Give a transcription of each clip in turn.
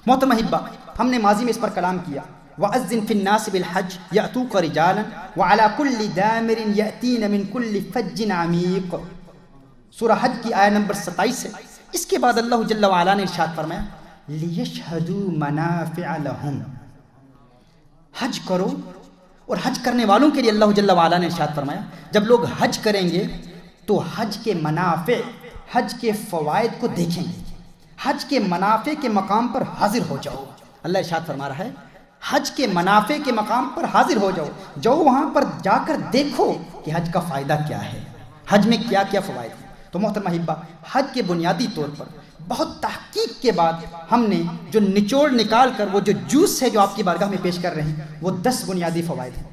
محترم احبہ، ہم نے ماضی میں اس پر کلام کیا، وَأَذِّن فِي النَّاسِ بِالْحَجِّ يَأْتُوكَ رِجَالًا وَعَلَى كُلِّ دَامِرٍ يَأْتِينَ مِنْ كُلِّ فَجٍّ عَمِيقٍ، سورہ حج کی آیہ نمبر 27 ہے۔ اس کے بعد اللہ جل وعلا نے ارشاد فرمایا لِيَشْهَدُوا مَنَافِعَ لَهُمْ، حج کرو، اور حج کرنے والوں کے لیے اللہ جل وعلا نے ارشاد فرمایا جب لوگ حج کریں گے تو حج کے منافع، حج کے فوائد کو دیکھیں گے، حج کے منافع کے مقام پر حاضر ہو جاؤ۔ اللہ ارشاد فرما رہا ہے حج کے منافع کے مقام پر حاضر ہو جاؤ، جاؤ وہاں پر جا کر دیکھو کہ حج کا فائدہ کیا ہے، حج میں کیا کیا فوائد ہیں۔ تو محترم احبہ، حج کے بنیادی طور پر بہت تحقیق کے بعد ہم نے جو نچوڑ نکال کر وہ جو جوس ہے جو آپ کی بارگاہ میں پیش کر رہے ہیں وہ 10 بنیادی فوائد ہیں،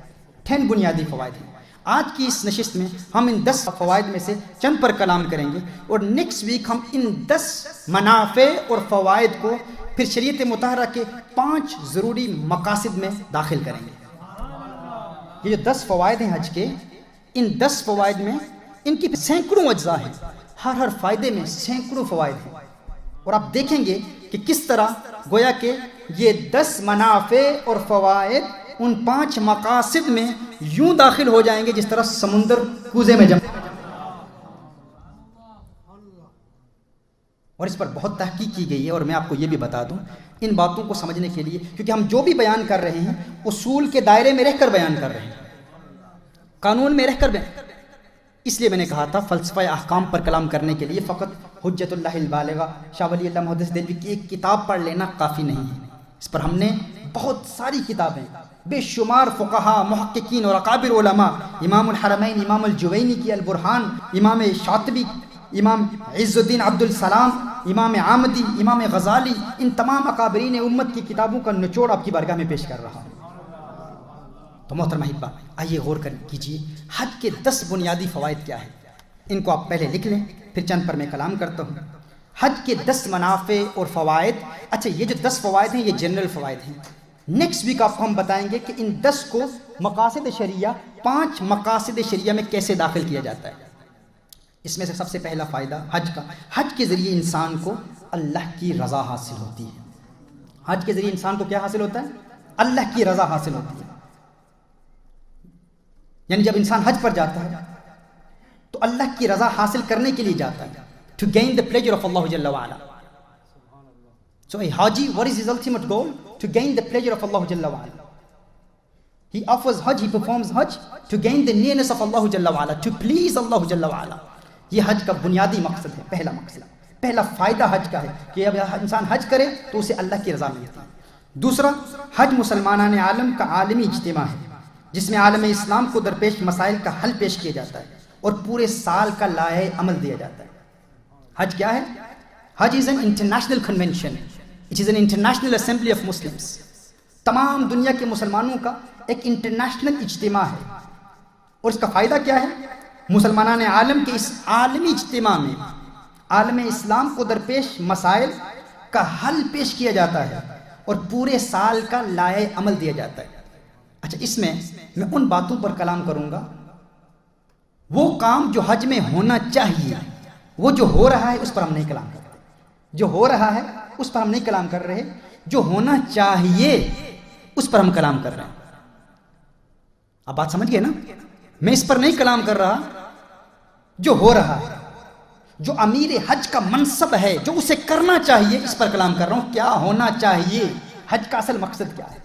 10 بنیادی فوائد ہیں۔ آج کی اس نشست میں ہم ان 10 فوائد میں سے چند پر کلام کریں گے، اور نیکسٹ ویک ہم ان 10 منافع اور فوائد کو پھر شریعت مطہرہ کے 5 ضروری مقاصد میں داخل کریں گے۔ یہ جو 10 فوائد ہیں حج کے، ان 10 فوائد میں ان کی سینکڑوں اجزاء ہیں، ہر فائدے میں سینکڑوں فوائد ہیں، اور آپ دیکھیں گے کہ کس طرح گویا کہ یہ 10 منافع اور فوائد ان 5 مقاصد میں یوں داخل ہو جائیں گے جس طرح سمندر کوزے میں جمع۔ اور اس پر بہت تحقیق کی گئی ہے، اور میں آپ کو یہ بھی بتا دوں ان باتوں کو سمجھنے کے لیے، کیونکہ ہم جو بھی بیان کر رہے ہیں اصول کے دائرے میں رہ کر بیان کر رہے ہیں، قانون میں رہ کر بیان۔ اس لیے میں نے کہا تھا فلسفہ احکام پر کلام کرنے کے لیے فقط حجت اللہ البالغہ شاہ ولی اللہ محدث دہلوی کی ایک کتاب پڑھ لینا کافی نہیں ہے، اس پر ہم نے بہت ساری کتابیں، بے شمار فقہا، محققین اور اکابر علماء، امام الحرمین امام الجوینی کی البرہان، امام شاطبی، امام عز الدین عبد السلام، امام عامدی، امام غزالی، ان تمام اکابرین امت کی کتابوں کا نچوڑ آپ کی بارگاہ میں پیش کر رہا ہوں۔ تو محترم احبہ، آئیے غور کیجیے حج کے 10 بنیادی فوائد کیا ہیں، ان کو آپ پہلے لکھ لیں، پھر چند پر میں کلام کرتا ہوں۔ حج کے 10 منافع اور فوائد۔ اچھا، یہ جو 10 فوائد ہیں یہ جنرل فوائد ہیں، نیکسٹ ویک آپ کو ہم بتائیں گے کہ ان 10 کو مقاصد شریعہ، 5 مقاصد شریعہ میں کیسے داخل کیا جاتا ہے۔ اس میں سے سب سے پہلا فائدہ حج کا، حج کے ذریعے انسان کو اللہ کی رضا حاصل ہوتی ہے۔ حج کے ذریعے انسان کو کیا حاصل ہوتا ہے؟ اللہ کی رضا حاصل ہوتی ہے۔ یعنی جب انسان حج پر جاتا ہے تو اللہ کی رضا حاصل کرنے کے لیے جاتا ہے، to gain the pleasure of Allah Jalla wa Ala. So a Haji, what is his ultimate goal? To gain the pleasure of Allah Jalla wa Ala. He offers Hajj, he performs Hajj to gain the nearness of Allah Jalla wa Ala, to please Allah Jalla wa Ala. یہ حج کا بنیادی مقصد ہے، پہلا مقصد، پہلا فائدہ حج کا ہے کہ جب انسان حج کرے تو اسے اللہ کی رضا ملتی ہے۔ دوسرا، حج مسلمانان عالم کا عالمی اجتماع ہے جس میں عالم اسلام کو درپیش مسائل کا حل پیش کیا جاتا ہے اور پورے سال کا لائحہ عمل دیا جاتا ہے۔ حج کیا ہے؟ Hajj is an international convention, it is an international assembly of Muslims. تمام دنیا کے مسلمانوں کا ایک انٹرنیشنل اجتماع ہے، اور اس کا فائدہ کیا ہے؟ مسلمانان عالم کے اس عالمی اجتماع میں عالم اسلام کو درپیش مسائل کا حل پیش کیا جاتا ہے اور پورے سال کا لائحہ عمل دیا جاتا ہے۔ اچھا، اس میں ان باتوں پر کلام کروں گا، وہ کام جو حج میں ہونا چاہیے، وہ جو ہو رہا ہے اس پر ہم نہیں کلام کر رہے، جو ہو رہا ہے اس پر ہم نہیں کلام کر رہے، جو ہونا چاہیے اس پر ہم کلام کر رہے ہیں۔ آپ بات سمجھ گئے نا؟ میں اس پر نہیں کلام کر رہا جو ہو رہا ہے، جو امیر حج کا منصب ہے، جو اسے کرنا چاہیے، اس پر کلام کر رہا ہوں۔ کیا ہونا چاہیے؟ حج کا اصل مقصد کیا ہے؟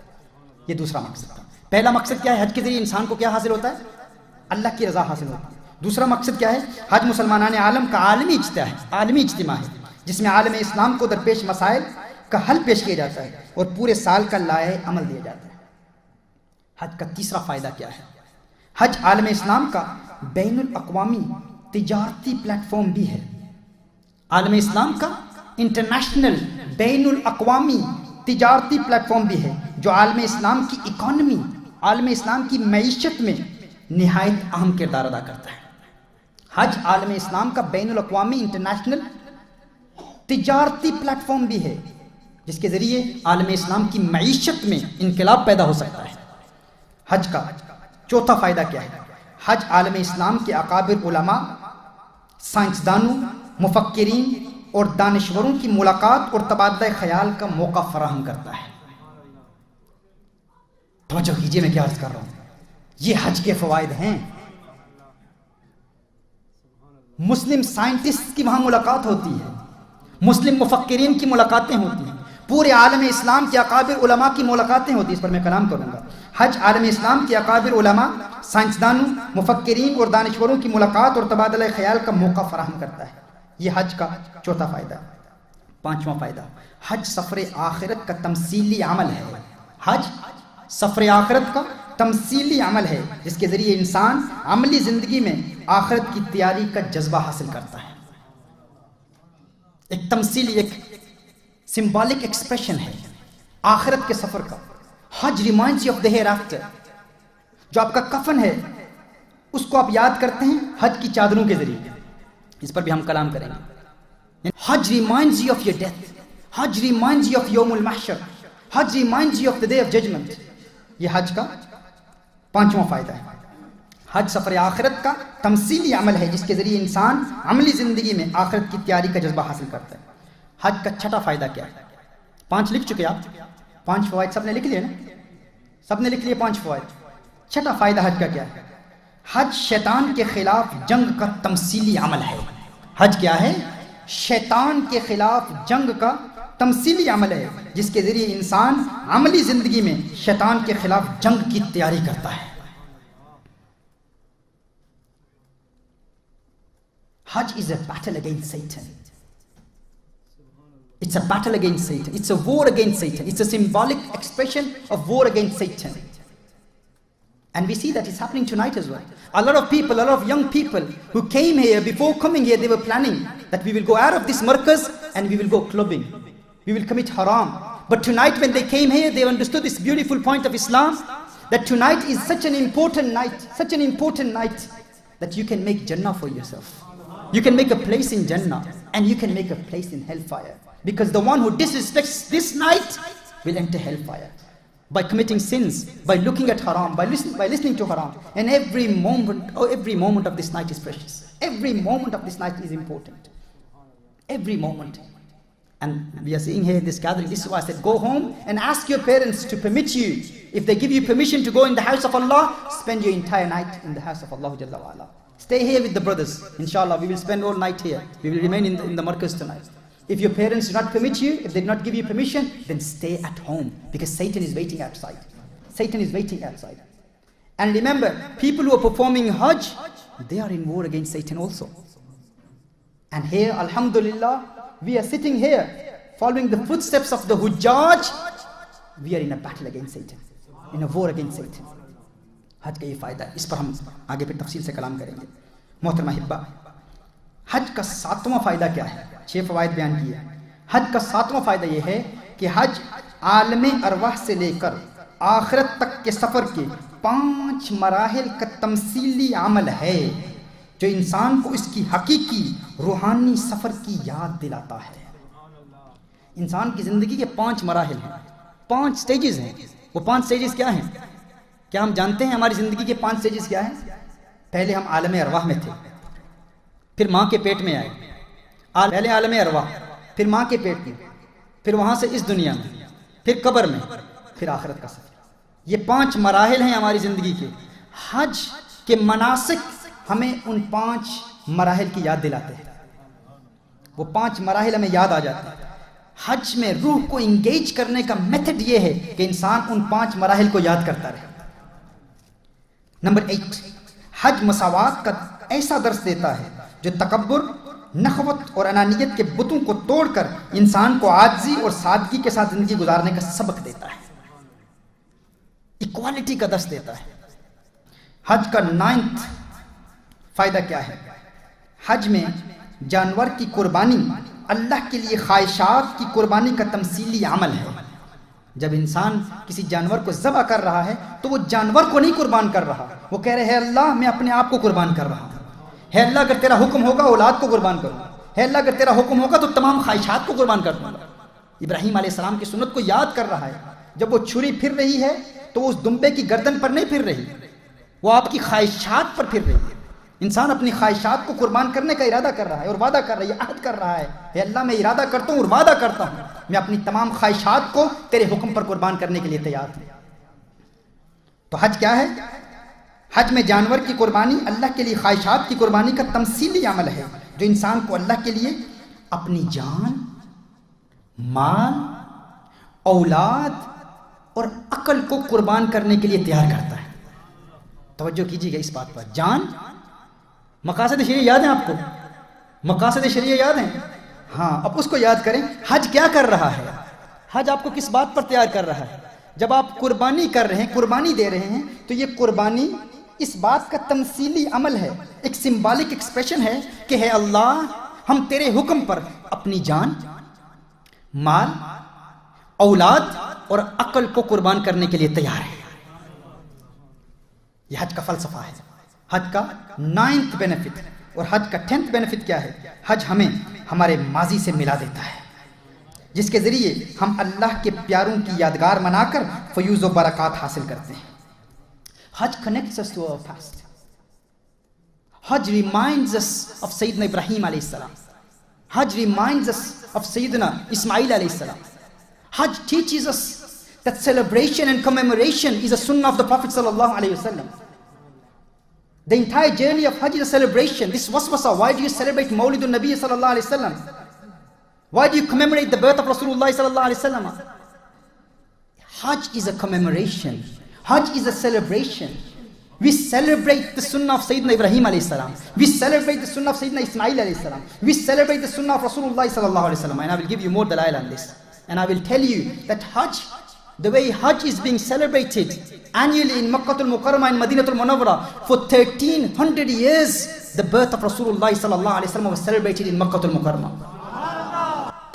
یہ دوسرا مقصد تھا۔ پہلا مقصد کیا ہے؟ حج کے ذریعے انسان کو کیا حاصل ہوتا ہے؟ اللہ کی رضا حاصل ہوتی ہے۔ دوسرا مقصد کیا ہے؟ حج مسلمانان عالم کا عالمی اجتماع ہے جس میں عالم اسلام کو درپیش مسائل کا حل پیش کیا جاتا ہے اور پورے سال کا لائحہ عمل دیا جاتا ہے۔ حج کا تیسرا فائدہ کیا ہے؟ حج عالم اسلام کا بین الاقوامی تجارتی پلیٹ فارم بھی ہے۔ عالم اسلام کا انٹرنیشنل بین الاقوامی تجارتی پلیٹ فارم بھی ہے جو عالم اسلام کی اکانومی، عالم اسلام کی معیشت میں نہایت اہم کردار ادا کرتا ہے۔ حج عالم اسلام کا بین الاقوامی انٹرنیشنل تجارتی پلیٹ فارم بھی ہے جس کے ذریعے عالم اسلام کی معیشت میں انقلاب پیدا ہو سکتا ہے۔ حج کا چوتھا فائدہ کیا ہے؟ حج عالم اسلام کے اکابر علماء، سائنسدانوں، مفکرین، اور دانشوروں کی ملاقات اور تبادلہ خیال کا موقع فراہم کرتا ہے۔ توجہ کیجئے میں کیا عرض کر رہا ہوں، یہ حج کے فوائد ہیں۔ مسلم سائنٹسٹ کی وہاں ملاقات ہوتی ہے، مسلم مفکرین کی ملاقاتیں ہوتی ہیں، پورے عالم اسلام کے اکابر علماء کی ملاقاتیں ہوتی ہیں۔ اس پر میں کلام کروں گا۔ حج عالم اسلام کے اکابر علماء، سائنسدانوں، مفکرین اور دانشوروں کی ملاقات اور تبادلہ خیال کا موقع فراہم کرتا ہے۔ یہ حج کا چوتھا فائدہ۔ پانچواں فائدہ، حج سفر آخرت کا تمثیلی عمل ہے۔ حج سفر آخرت کا تمثیلی عمل ہے جس کے ذریعے انسان عملی زندگی میں آخرت کی تیاری کا جذبہ حاصل کرتا ہے۔ ایک تمثیلی، ایک سمبولک ایکسپریشن ہے آخرت کے سفر کا۔ Hajj reminds you of the hereafter. جو آپ کا کفن ہے اس کو آپ یاد کرتے ہیں حج کی چادروں کے ذریعے، اس پر بھی ہم کلام کریں گے۔ Hajj reminds you of your death, Hajj reminds you of یوم المحشر، Hajj reminds you of the day of judgment. یہ حج کا پانچواں فائدہ ہے۔ حج سفر آخرت کا تمثیلی عمل ہے جس کے ذریعے انسان عملی زندگی میں آخرت کی تیاری کا جذبہ حاصل کرتا ہے۔ حج کا چھٹا فائدہ کیا ہے؟ 5 لکھ چکے آپ؟ 5 فوائد سب نے لکھ لیے نا؟ سب نے لکھ لیے 5 فوائد۔ چھٹا فائدہ حج کا کیا ہے؟ حج شیطان کے خلاف جنگ کا تمثیلی عمل ہے۔ حج کیا ہے؟ شیطان کے خلاف جنگ کا تمثیلی عمل ہے جس کے ذریعے انسان عملی زندگی میں شیطان کے خلاف جنگ کی تیاری کرتا ہے۔ حج is a battle against Satan. It's a battle against Satan. It's a war against Satan. It's a symbolic expression of war against Satan. And we see that it's happening tonight as well. A lot of people, a lot of young people who came here, before coming here, they were planning that we will go out of this markaz and we will go clubbing. We will commit haram. But tonight when they came here, they understood this beautiful point of Islam, that tonight is such an important night that you can make Jannah for yourself. You can make a place in Jannah and you can make a place in hellfire. Because the one who disrespects this night will enter hellfire. By committing sins, by looking at haram, by listening to haram. And every moment of this night is precious. Every moment of this night is important. Every moment. And we are seeing here in this gathering, this is why I said, go home and ask your parents to permit you. If they give you permission to go in the house of Allah, spend your entire night in the house of Allah Jalla wa Ala. Stay here with the brothers. Inshallah, we will spend all night here. We will remain in the markaz tonight. If your parents do not permit you, if they do not give you permission, then stay at home, because Satan is waiting outside. Satan is waiting outside. And remember, people who are performing Hajj, they are in war against Satan also. And here, alhamdulillah, we are sitting here, following the footsteps of the Hujjaj. We are in a battle against Satan, in a war against Satan. حج کا یہ فائدہ ہے، اس پر ہم آگے پھر تفصیل سے کلام کریں گے۔ محترمہ احبہ، حج کا 7واں فائدہ کیا ہے؟ 6 فوائد بیان کیے۔ حج کا 7واں فائدہ یہ ہے کہ حج عالم ارواح سے لے کر آخرت تک کے سفر کے 5 مراحل کا تمثیلی عمل ہے جو انسان کو اس کی حقیقی روحانی سفر کی یاد دلاتا ہے۔ انسان کی زندگی کے 5 مراحل ہیں، 5 سٹیجز ہیں۔ وہ 5 سٹیجز کیا ہیں؟ کیا ہم جانتے ہیں ہماری زندگی کے 5 سٹیجز کیا ہیں؟ پہلے ہم عالم ارواح میں تھے، پھر ماں کے پیٹ میں آئے، پہلے عالم ارواح، پھر ماں کے پیٹ میں، پھر وہاں سے اس دنیا میں، پھر قبر میں، پھر آخرت کا سفر۔ یہ 5 مراحل ہیں ہماری زندگی کے۔ حج کے مناسک ہمیں ان 5 مراحل کی یاد دلاتے ہیں۔ وہ 5 مراحل ہمیں یاد آ جاتے ہیں۔ حج میں روح کو انگیج کرنے کا میتھڈ یہ ہے کہ انسان ان 5 مراحل کو یاد کرتا رہے۔ نمبر 8، حج مساوات کا ایسا درس دیتا ہے جو تکبر، نخوت اور انانیت کے بتوں کو توڑ کر انسان کو عاجزی اور سادگی کے ساتھ زندگی گزارنے کا سبق دیتا ہے، ایکوالٹی کا درس دیتا ہے۔ حج کا 9واں فائدہ کیا ہے؟ حج میں جانور کی قربانی اللہ کے لیے خواہشات کی قربانی کا تمثیلی عمل ہے۔ جب انسان کسی جانور کو ذبح کر رہا ہے تو وہ جانور کو نہیں قربان کر رہا، وہ کہہ رہے ہیں اللہ میں اپنے آپ کو قربان کر رہا ہوں، ہے اللہ اگر تیرا حکم ہوگا اولاد کو قربان کروں، ہے اللہ اگر تیرا حکم ہوگا تو تمام خواہشات کو قربان کر دوں گا۔ ابراہیم علیہ السلام کی سنت کو یاد کر رہا ہے، جب وہ چھری پھر رہی ہے تو وہ اس دمبے کی گردن پر نہیں پھر رہی، وہ آپ کی خواہشات پر پھر رہی ہے۔ انسان اپنی خواہشات کو قربان کرنے کا ارادہ کر رہا ہے اور وعدہ کر رہا ہے، یہ عہد کر رہا ہے، اے اللہ میں ارادہ کرتا ہوں اور وعدہ کرتا ہوں میں اپنی تمام خواہشات کو تیرے حکم پر قربان کرنے کے لیے تیار ہوں۔ تو حج کیا ہے؟ حج میں جانور کی قربانی اللہ کے لیے خواہشات کی قربانی کا تمثیلی عمل ہے جو انسان کو اللہ کے لیے اپنی جان، مال، اولاد اور عقل کو قربان کرنے کے لیے تیار کرتا ہے۔ توجہ کیجیے گا اس بات پر۔ جان، مقاصد شریعہ یاد ہیں آپ کو؟ مقاصد شریعہ یاد ہیں؟ ہاں، اب اس کو یاد کریں۔ حج کیا کر رہا ہے؟ حج آپ کو کس بات پر تیار کر رہا ہے؟ جب آپ قربانی کر رہے ہیں، قربانی دے رہے ہیں، تو یہ قربانی اس بات کا تمثیلی عمل ہے، ایک سمبولک ایکسپریشن ہے کہ ہے اللہ، ہم تیرے حکم پر اپنی جان، مال، اولاد اور عقل کو قربان کرنے کے لیے تیار ہیں۔ یہ حج کا فلسفہ ہے۔ حج کا 9th بینیفٹ اور حج کا 10th بینیفٹ کیا ہے؟ حج ہمیں ہمارے ماضی سے ملا دیتا ہے، جس کے ذریعے ہم اللہ کے پیاروں کی یادگار منا کر فیوز و برکات حاصل کرتے ہیں۔ حج connects us to our past. Hajj reminds us of سیدنا ابراہیم علیہ السلام. حج reminds us of سیدنا اسماعیل علیہ السلام. Hajj teaches us that celebration and commemoration is a sunnah of the Prophet sallallahu alayhi wasallam. The entire journey of Hajj is a celebration. This waswasa, why do you celebrate Mawlidun Nabi sallallahu alayhi wasallam? Why do you commemorate the birth of Rasulullah sallallahu alayhi wasallam? Hajj is a commemoration. Hajj is a celebration. We celebrate the sunnah of Sayyidina Ibrahim alayhi salam. We celebrate the sunnah of Sayyidina Ismail alayhi salam. We celebrate the sunnah of Rasulullah sallallahu alayhi wasallam. And I will give you more dalail on this. And I will tell you that Hajj, the way Hajj is being celebrated annually in Makkah al-Mukarramah and Madinah al-Munawwarah for 1300 years, the birth of Rasulullah sallallahu alayhi wasallam was celebrated in Makkah al-Mukarramah.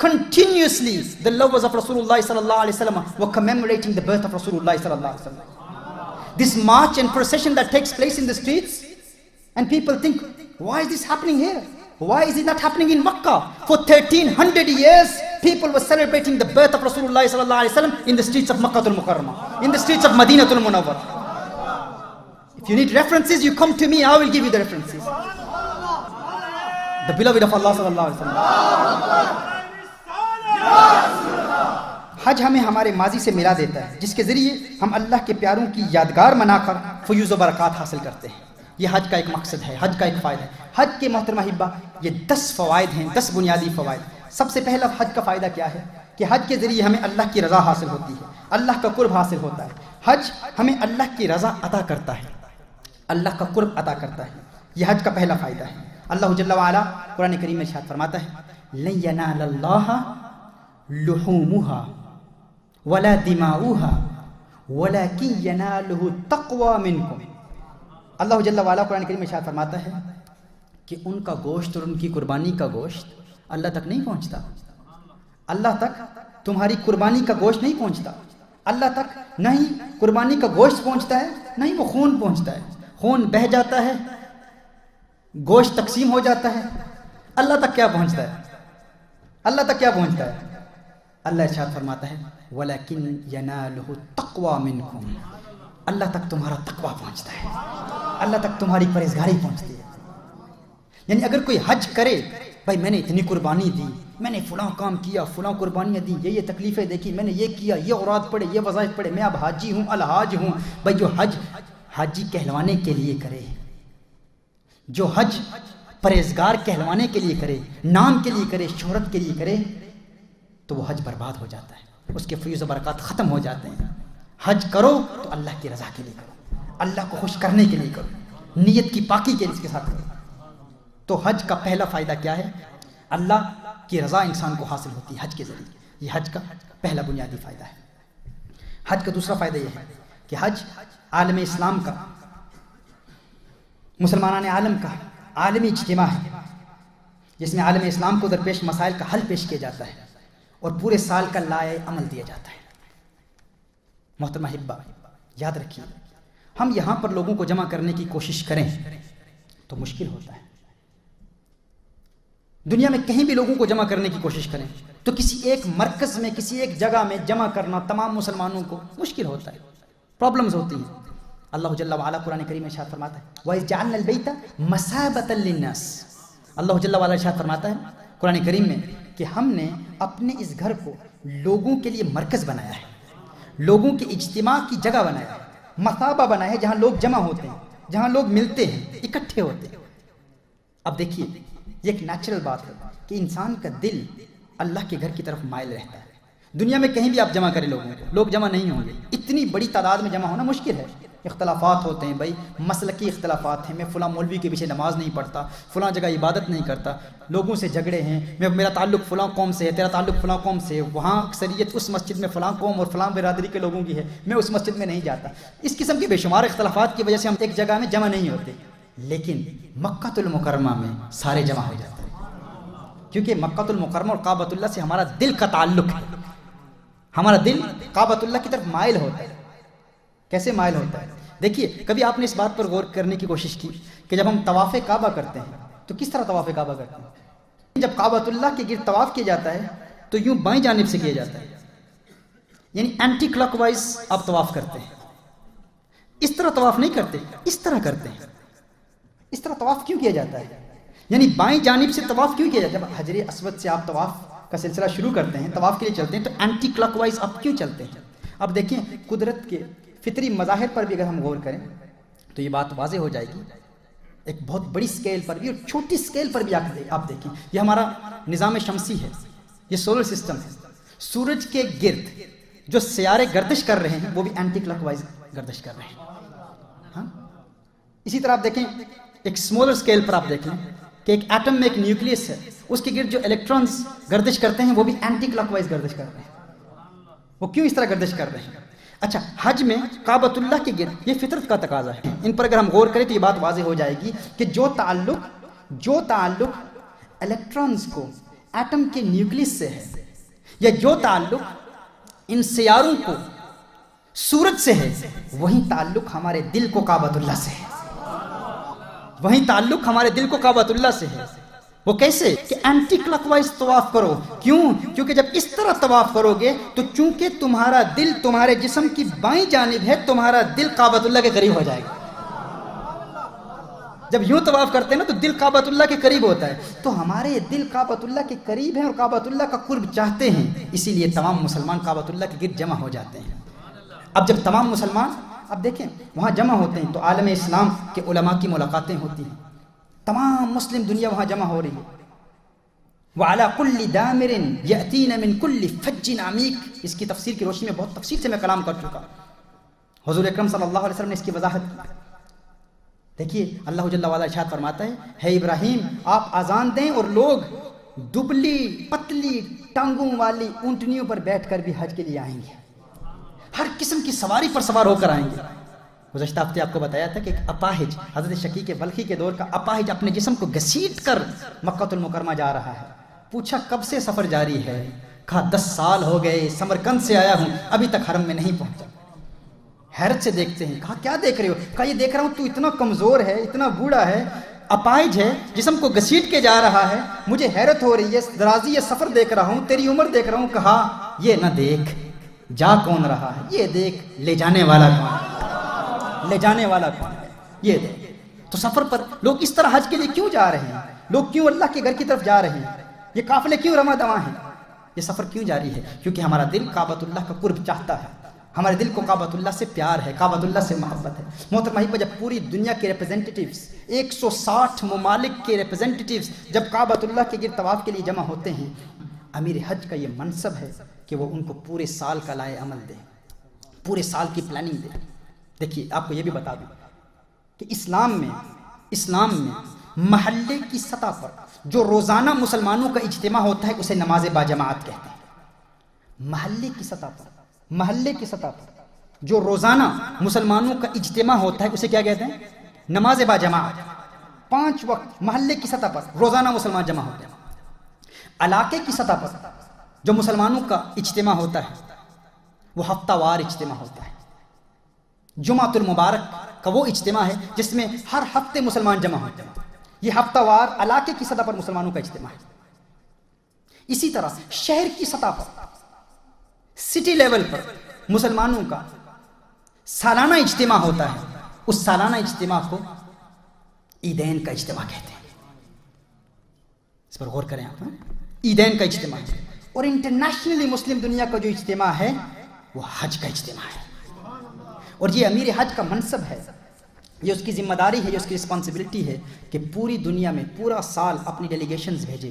Continuously, the lovers of Rasulullah sallallahu alayhi wasallam were commemorating the birth of Rasulullah sallallahu alayhi wasallam. This march and procession that takes place in the streets, and people think, why is this happening here? Why is it not happening in Makkah? For 1300 years, people were celebrating the birth of Rasulullah sallallahu alaihi wasallam in the streets of Makkah al-Mukarramah, in the streets of Madinah al-Munawwarah. If you need references, you come to me, I will give you the references. The beloved of Allah sallallahu alaihi wasallam. حج ہمیں ہمارے ماضی سے ملا دیتا ہے، جس کے ذریعے ہم اللہ کے پیاروں کی یادگار منا کر فیوز و برکات حاصل کرتے ہیں۔ یہ حج کا ایک مقصد ہے، حج کا ایک فائدہ ہے۔ حج کے محترمہ احبہ، یہ 10 فوائد ہیں، 10 بنیادی فوائد۔ سب سے پہلا حج کا فائدہ کیا ہے؟ کہ حج کے ذریعے ہمیں اللہ کی رضا حاصل ہوتی ہے، اللہ کا قرب حاصل ہوتا ہے۔ حج ہمیں اللہ کی رضا عطا کرتا ہے، اللہ کا قرب عطا کرتا ہے۔ یہ حج کا پہلا فائدہ ہے۔ اللہ جل وعلا قرآن کریم میں ارشاد فرماتا ہے، لن ینال اللہ لحومها ولا دماؤها ولكن يناله التقوى منكم۔ اللہ جل وعلا قرآن کریم میں ارشاد فرماتا ہے کہ ان کا گوشت اور ان کی قربانی کا گوشت اللہ تک نہیں پہنچتا، اللہ تک تمہاری قربانی کا گوشت نہیں پہنچتا، اللہ تک نہ ہی قربانی کا گوشت پہنچتا ہے، نہ ہی وہ خون پہنچتا ہے۔ خون بہہ جاتا ہے، گوشت تقسیم ہو جاتا ہے، اللہ تک کیا پہنچتا ہے؟ اللہ تک کیا پہنچتا ہے؟ اللہ ارشاد فرماتا ہے وَلَكِنْ يَنَالُهُ التَّقْوَى مِنْكُمْ، اللہ تک تمہارا تقویٰ پہنچتا ہے، اللہ تک تمہاری پرہیزگاری پہنچتی ہے۔ یعنی اگر کوئی حج کرے، بھائی میں نے اتنی قربانی دی، میں نے فلاں کام کیا، فلاں قربانیاں دی، یہ تکلیفیں دیکھی، میں نے یہ کیا، یہ اوراد پڑھے، یہ وظائف پڑھے، میں اب حاجی ہوں، الحاج ہوں۔ بھائی جو حج حاجی کہلوانے کے لیے کرے، جو حج پرہیزگار کہلوانے کے لیے کرے، نام کے لیے کرے، شہرت کے لیے کرے، تو وہ حج برباد ہو جاتا ہے، اس کے فیوز و برکات ختم ہو جاتے ہیں۔ حج کرو تو اللہ کی رضا کے لیے کرو، اللہ کو خوش کرنے کے لیے کرو، نیت کی پاکی کے اس کے ساتھ کرو۔ تو حج کا پہلا فائدہ کیا ہے؟ اللہ کی رضا انسان کو حاصل ہوتی ہے حج کے ذریعے۔ یہ حج کا پہلا بنیادی فائدہ ہے۔ حج کا دوسرا فائدہ یہ ہے کہ حج عالم اسلام کا، مسلمانان عالم کا عالمی اجتماع ہے، جس میں عالم اسلام کو درپیش مسائل کا حل پیش کیا جاتا ہے اور پورے سال کا لائحہ عمل دیا جاتا ہے۔ محترمہ احبہ، یاد رکھیے، ہم یہاں پر لوگوں کو جمع کرنے کی کوشش کریں تو مشکل ہوتا ہے۔ دنیا میں کہیں بھی لوگوں کو جمع کرنے کی کوشش کریں تو کسی ایک مرکز میں، کسی ایک جگہ میں جمع کرنا تمام مسلمانوں کو مشکل ہوتا ہے، پرابلمز ہوتی ہیں۔ اللہ جل وعلا قرآن کریم میں ارشاد فرماتا ہے وَإِذْ جَعَلْنَا الْبَيْتَ مَثَابَةً لِلنَّاسِ، اللہ جل وعلا ارشاد فرماتا ہے قرآن کریم میں کہ ہم نے اپنے اس گھر کو لوگوں کے لیے مرکز بنایا ہے، لوگوں کے اجتماع کی جگہ بنایا ہے، مثابہ بنایا ہے، جہاں لوگ جمع ہوتے ہیں، جہاں لوگ ملتے ہیں، اکٹھے ہوتے ہیں۔ اب دیکھیے یہ ایک نیچرل بات ہے کہ انسان کا دل اللہ کے گھر کی طرف مائل رہتا ہے۔ دنیا میں کہیں بھی آپ جمع کریں لوگوں کو، لوگ جمع نہیں ہوں گے، اتنی بڑی تعداد میں جمع ہونا مشکل ہے۔ اختلافات ہوتے ہیں بھائی، مسلکی اختلافات ہیں، میں فلاں مولوی کے پیچھے نماز نہیں پڑھتا، فلاں جگہ عبادت نہیں کرتا، لوگوں سے جھگڑے ہیں، میرا تعلق فلاں قوم سے ہے، تیرا تعلق فلاں قوم سے ہے، وہاں اکثریت اس مسجد میں فلاں قوم اور فلاں برادری کے لوگوں کی ہے، میں اس مسجد میں نہیں جاتا۔ اس قسم کے بے شمار اختلافات کی وجہ سے ہم ایک جگہ میں جمع نہیں ہوتے، لیکن مکہ المکرمہ میں سارے جمع ہو جاتے ہیں، کیونکہ مکہ المکرمہ اور کعبۃ اللہ سے ہمارا دل کا تعلق ہے، ہمارا دل کعبۃ اللہ کی طرف مائل ہوتا ہے۔ کیسے مائل ہوتا ہے؟ دیکھیے کبھی آپ نے اس بات پر غور کرنے کی کوشش کی کہ جب ہم طواف کعبہ کرتے ہیں تو کس طرح طواف کعبہ کرتے ہیں؟ جب کعبۃ اللہ کے گرد طواف کیا جاتا ہے تو یوں بائیں جانب سے کیا جاتا ہے، یعنی اینٹی کلاک وائز آپ طواف کرتے ہیں۔ اس طرح طواف نہیں کرتے، اس طرح کرتے ہیں۔ اس طرح طواف کیوں کیا جاتا ہے؟ یعنی بائیں جانب سے طواف کیوں کیا جاتا ہے؟ جب حجر اسود سے آپ طواف کا سلسلہ شروع کرتے ہیں، طواف کے لیے چلتے ہیں، تو اینٹی کلاک وائز آپ کیوں چلتے ہیں؟ اب دیکھیں قدرت کے فطری مظاہر پر بھی اگر ہم غور کریں تو یہ بات واضح ہو جائے گی، ایک بہت بڑی سکیل پر بھی اور چھوٹی سکیل پر بھی آپ دیکھیں، یہ ہمارا نظام شمسی ہے، یہ سولر سسٹم ہے، سورج کے گرد جو سیارے گردش کر رہے ہیں وہ بھی اینٹی کلاک وائز گردش کر رہے ہیں۔ ہاں اسی طرح آپ دیکھیں ایک اسمالر سکیل پر آپ دیکھیں کہ ایک ایٹم میں ایک نیوکلیس ہے، اس کے گرد جو الیکٹرانز گردش کرتے ہیں وہ بھی اینٹی کلاک وائز گردش کر رہے ہیں۔ وہ کیوں اس طرح گردش کر رہے ہیں؟ اچھا، حج میں کعبۃ اللہ کے گرد یہ فطرت کا تقاضا ہے۔ ان پر اگر ہم غور کریں تو یہ بات واضح ہو جائے گی کہ جو تعلق الیکٹرانز کو ایٹم کے نیوکلیس سے ہے، یا جو تعلق ان سیاروں کو سورج سے ہے، وہی تعلق ہمارے دل کو کعبۃ اللہ سے ہے، وہی تعلق ہمارے دل کو کعبۃ اللہ سے ہے۔ وہ کیسے؟ کہ اینٹی کلاک وائز طواف کرو۔ کیوں؟ کیونکہ جب اس طرح طواف کرو گے تو چونکہ تمہارا دل تمہارے جسم کی بائیں جانب ہے، تمہارا دل کعبۃ اللہ کے قریب ہو جائے گا۔ جب یوں طواف کرتے ہیں نا تو دل کعبۃ اللہ کے قریب ہوتا ہے، تو ہمارے دل کعبۃ اللہ کے قریب ہیں اور کعبۃ اللہ کا قرب چاہتے ہیں، اسی لیے تمام مسلمان کعبۃ اللہ کے گرد جمع ہو جاتے ہیں۔ اب جب تمام مسلمان اب دیکھیں وہاں جمع ہوتے ہیں تو عالم اسلام کے علماء کی ملاقاتیں ہوتی ہیں، تمام مسلم دنیا وہاں جمع ہو رہی ہے۔ وَعَلَى كُلِّ دَامِرٍ يَأْتِينَ مِن كُلِّ فَجٍّ عَمِيقٍ، اس کی تفسیر کی روشنی میں بہت تفصیل سے میں کلام کر چکا۔ حضور اکرم صلی اللہ علیہ وسلم نے اس کی وضاحت کی۔ دیکھیے اللہ جل وعلا ارشاد فرماتا ہے ابراہیم آپ اذان دیں اور لوگ دبلی پتلی ٹانگوں والی اونٹنیوں پر بیٹھ کر بھی حج کے لیے آئیں گے، ہر قسم کی سواری پر سوار ہو کر آئیں گے۔ گزشتہ ہفتے آپ کو بتایا تھا کہ ایک اپاہج حضرت شقیق بلخی کے دور کا اپاہج اپنے جسم کو گھسیٹ کر مکہ المکرمہ جا رہا ہے۔ پوچھا کب سے سفر جاری ہے؟ کہا 10 سال ہو گئے، سمرقند سے آیا ہوں، ابھی تک حرم میں نہیں پہنچا۔ حیرت سے دیکھتے ہیں، کہا کیا دیکھ رہے ہو؟ کہا یہ دیکھ رہا ہوں تو اتنا کمزور ہے، اتنا بوڑھا ہے، اپاہج ہے، جسم کو گھسیٹ کے جا رہا ہے، مجھے حیرت ہو رہی ہے، درازی یہ سفر دیکھ رہا ہوں، تیری عمر دیکھ رہا ہوں۔ کہا یہ نہ دیکھ جا کون رہا ہے، یہ دیکھ لے جانے والا کون ہے، لے جانے والا کون ہے، یہ دیکھ۔ تو سفر پر لوگ اس طرح حج کے لیے کیوں جا رہے ہیں؟ لوگ کیوں اللہ کے گھر کی طرف جا رہے ہیں؟ یہ قافلے کیوں رواں دواں ہیں؟ یہ سفر کیوں جاری ہے؟ کیونکہ ہمارا دل کعبۃ اللہ کا قرب چاہتا ہے، ہمارے دل کو کعبۃ اللہ سے پیار ہے، کعبۃ اللہ سے محبت ہے۔ محترم احبہ، جب پوری دنیا کے ریپرزینٹیٹیوز 160 ممالک کے ریپرزینٹیٹیوز جب کعبۃ اللہ کے گرد طواف کے لیے جمع ہوتے ہیں، امیر حج کا یہ منصب ہے کہ وہ ان کو پورے سال کا لائے عمل دے، پورے سال کی پلاننگ دے۔ دیکھیے آپ کو یہ بھی بتا دوں کہ اسلام میں محلے کی سطح پر جو روزانہ مسلمانوں کا اجتماع ہوتا ہے اسے نماز باجماعت کہتے ہیں۔ محلے کی سطح پر جو روزانہ مسلمانوں کا اجتماع ہوتا ہے اسے کیا کہتے ہیں؟ نماز باجماعت۔ 5 وقت محلے کی سطح پر روزانہ مسلمان جمع ہوتے ہیں۔ علاقے کی سطح پر جو مسلمانوں کا اجتماع ہوتا ہے وہ ہفتہ وار اجتماع ہوتا ہے۔ جمعۃ المبارک کا وہ اجتماع ہے جس میں ہر ہفتے مسلمان جمع ہوتے ہیں، یہ ہفتہ وار علاقے کی سطح پر مسلمانوں کا اجتماع ہے۔ اسی طرح شہر کی سطح پر، سٹی لیول پر مسلمانوں کا سالانہ اجتماع ہوتا ہے اس سالانہ اجتماع کو عیدین کا اجتماع کہتے ہیں. اس پر غور کریں آپ. عیدین کا اجتماع. اور انٹرنیشنلی مسلم دنیا کا جو اجتماع ہے وہ حج کا اجتماع ہے. اور یہ امیر حج کا منصب ہے, یہ اس کی ذمہ داری ہے, یہ اس کی رسپانسبلٹی ہے کہ پوری دنیا میں پورا سال اپنی ڈیلیگیشنز بھیجے,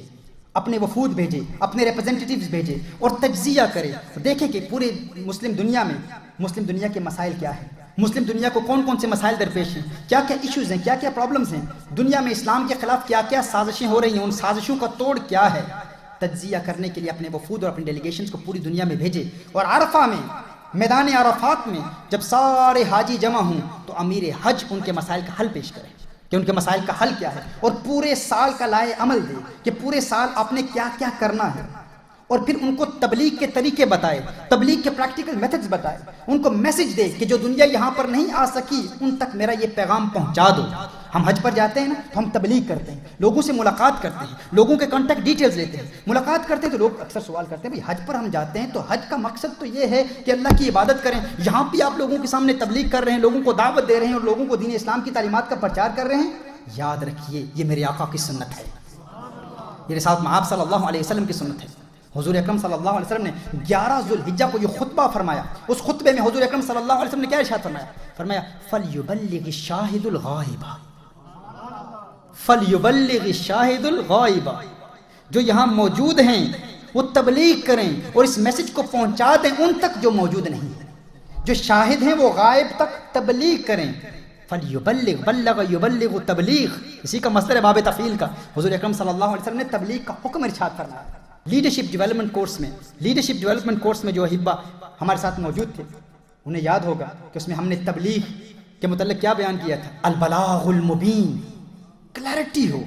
اپنے وفود بھیجے, اپنے ریپرزنٹیٹیوز بھیجے اور تجزیہ کرے, دیکھیں کہ پورے مسلم دنیا میں مسلم دنیا کے مسائل کیا ہیں, مسلم دنیا کو کون کون سے مسائل درپیش ہیں, کیا کیا ایشوز ہیں, کیا کیا پرابلمز ہیں, دنیا میں اسلام کے خلاف کیا کیا سازشیں ہو رہی ہیں, ان سازشوں کا توڑ کیا ہے. تجزیہ کرنے کے لیے اپنے وفود اور اپنی ڈیلیگیشنز کو پوری دنیا میں بھیجے. اور عرفہ میں, میدان عرفات میں جب سارے حاجی جمع ہوں تو امیر حج ان کے مسائل کا حل پیش کرے کہ ان کے مسائل کا حل کیا ہے, اور پورے سال کا لائے عمل دے کہ پورے سال آپ نے کیا کیا کرنا ہے, اور پھر ان کو تبلیغ کے طریقے بتائے, تبلیغ کے پریکٹیکل میتھڈز بتائے, ان کو میسج دے کہ جو دنیا یہاں پر نہیں آ سکی ان تک میرا یہ پیغام پہنچا دو. ہم حج پر جاتے ہیں نا تو ہم تبلیغ کرتے ہیں, لوگوں سے ملاقات کرتے ہیں, لوگوں کے کانٹیکٹ ڈیٹیلز لیتے ہیں, ملاقات کرتے ہیں تو لوگ اکثر سوال کرتے ہیں بھئی حج پر ہم جاتے ہیں تو حج کا مقصد تو یہ ہے کہ اللہ کی عبادت کریں, یہاں بھی آپ لوگوں کے سامنے تبلیغ کر رہے ہیں, لوگوں کو دعوت دے رہے ہیں اور لوگوں کو دین اسلام کی تعلیمات کا پرچار کر رہے ہیں. یاد رکھیے یہ میرے آقا کی سنت ہے, یہ رسالت میں آپ صلی اللہ علیہ وسلم کی سنت ہے. حضور اکرم صلی اللہ علیہ وسلم نے 11 ذوالحجہ کو یہ خطبہ فرمایا. اس خطبے میں حضور اکرم صلی اللہ علیہ وسلم نے کیا ارشاد فرمایا؟ فرمایا فَلْيُبَلِّغِ الشَّاهِدُ الْغَائِبَ, فَلْيُبَلِّغِ الشَّاهِدُ الْغَائِبَ, جو یہاں موجود ہیں وہ تبلیغ کریں اور اس میسج کو پہنچا دیں ان تک جو موجود نہیں ہیں. جو شاہد ہیں وہ غائب تک تبلیغ کریں. فَلْيُبَلِّغ, بلغ یبلغ تبلیغ, اسی کا مصدر ہے باب تفعیل کا. حضور اکرم صلی اللہ علیہ وسلم نے تبلیغ کا حکم ارشاد فرمایا. لیڈرشپ ڈیولپمنٹ کورس میں جو احبہ ہمارے ساتھ موجود تھے انہیں یاد ہوگا کہ اس میں ہم نے تبلیغ کے متعلق کیا بیان کیا تھا؟ البلاغ المبین, کلیئرٹی ہو,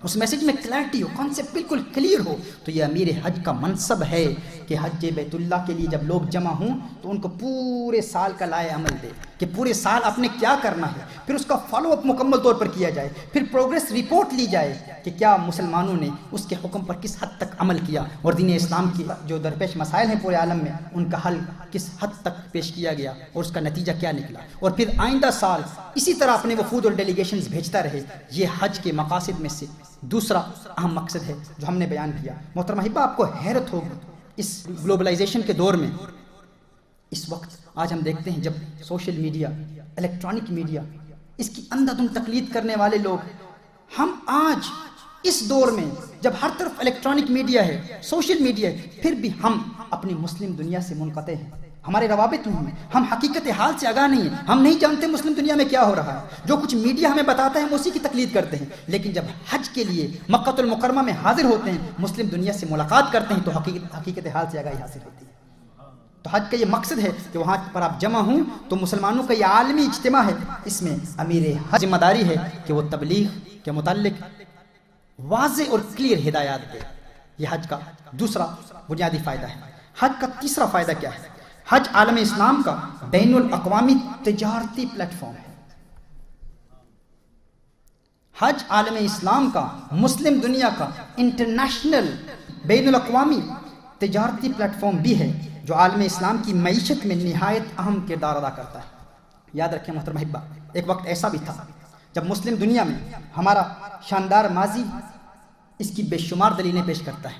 اس میسج میں کلیئرٹی ہو, کانسیپٹ بالکل کلیئر ہو. تو یہ امیر حج کا منصب ہے کہ حج بیت اللہ کے لیے جب لوگ جمع ہوں تو ان کو پورے سال کا لائے عمل دے کہ پورے سال آپ نے کیا کرنا ہے, پھر اس کا فالو اپ مکمل طور پر کیا جائے, پھر پروگریس رپورٹ لی جائے کہ کیا مسلمانوں نے اس کے حکم پر کس حد تک عمل کیا, اور دین اسلام کی جو درپیش مسائل ہیں پورے عالم میں ان کا حل کس حد تک پیش کیا گیا اور اس کا نتیجہ کیا نکلا, اور پھر آئندہ سال اسی طرح اپنے وفود اور ڈیلیگیشنز بھیجتا رہے. یہ حج کے مقاصد میں سے دوسرا اہم مقصد ہے جو ہم نے بیان کیا. محترم احبہ, آپ کو حیرت ہوگی اس گلوبلائزیشن کے دور میں, اس وقت آج ہم دیکھتے ہیں جب سوشل میڈیا, الیکٹرانک میڈیا, اس کی اندھادھند تقلید کرنے والے لوگ, ہم آج اس دور میں جب ہر طرف الیکٹرانک میڈیا ہے, سوشل میڈیا ہے, پھر بھی ہم اپنی مسلم دنیا سے منقطع ہیں. ہمارے روابط نہیں ہیں, ہم حقیقت حال سے آگاہ نہیں ہیں, ہم نہیں جانتے مسلم دنیا میں کیا ہو رہا ہے. جو کچھ میڈیا ہمیں بتاتا ہے ہم اسی کی تقلید کرتے ہیں, لیکن جب حج کے لیے مکہ المکرمہ میں حاضر ہوتے ہیں, مسلم دنیا سے ملاقات کرتے ہیں تو حقیقت حال سے آگاہی حاصل ہوتی ہے. تو حج کا یہ مقصد ہے کہ وہاں پر آپ جمع ہوں تو مسلمانوں کا یہ عالمی اجتماع ہے, اس میں امیر حج ذمہ داری ہے کہ وہ تبلیغ کے متعلق واضح اور کلیئر ہدایات دے. یہ حج کا دوسرا بنیادی فائدہ ہے. حج کا تیسرا فائدہ کیا ہے؟ حج عالم اسلام کا بین الاقوامی تجارتی پلیٹ فارم ہے. حج عالم اسلام کا, مسلم دنیا کا انٹرنیشنل بین الاقوامی تجارتی پلیٹ فارم بھی ہے جو عالم اسلام کی معیشت میں نہایت اہم کردار ادا کرتا ہے. یاد رکھیں محترم احبہ, ایک وقت ایسا بھی تھا جب مسلم دنیا میں ہمارا شاندار ماضی اس کی بے شمار دلیلیں پیش کرتا ہے.